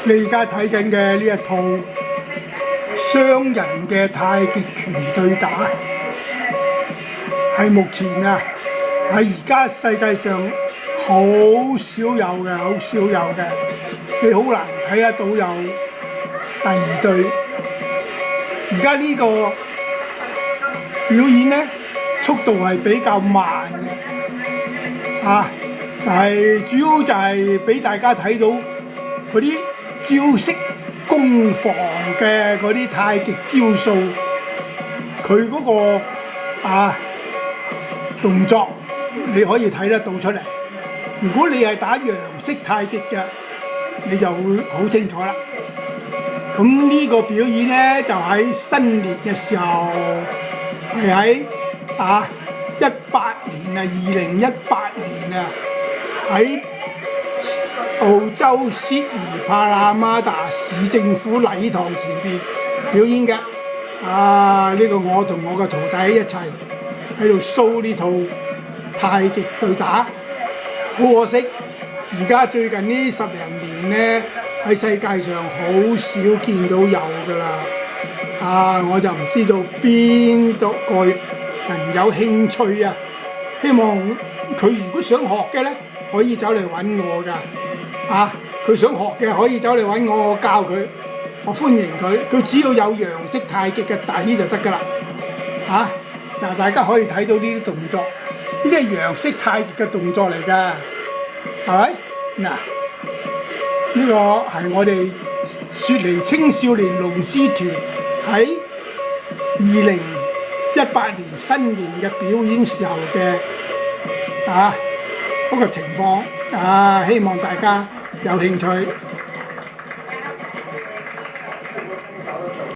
你而家睇緊嘅呢一套雙人嘅太極拳對打，係目前啊喺而家世界上好少有嘅，好少有嘅，你好難睇得到有第二對。而家呢個表演呢，速度係比較慢嘅，就係主要就係俾大家睇到嗰啲招式攻防嘅嗰啲太極招數，佢嗰個動作你可以睇得到出嚟。如果你係打楊式太極嘅，你就會好清楚啦。咁呢個表演呢，就喺新年嘅時候，係喺2018年喺澳洲悉尼帕拉馬達市政府禮堂前邊表演嘅。呢個我同我個徒弟一齊喺度 show 呢套太極對打。好可惜，而家最近呢10零年呢，喺世界上好少見到有㗎啦。我就唔知道邊度個人有興趣啊。希望佢如果想學嘅呢，可以走嚟揾我㗎。佢想學嘅可以走嚟揾我，我教佢，我歡迎佢。佢只要有楊式太極嘅底就得㗎啦。大家可以睇到呢啲動作，呢啲係楊式太極嘅動作嚟㗎，係咪？呢個係我哋雪梨青少年龍獅團喺2018年新年嘅表演時候嘅嗰個情況，希望大家有興趣。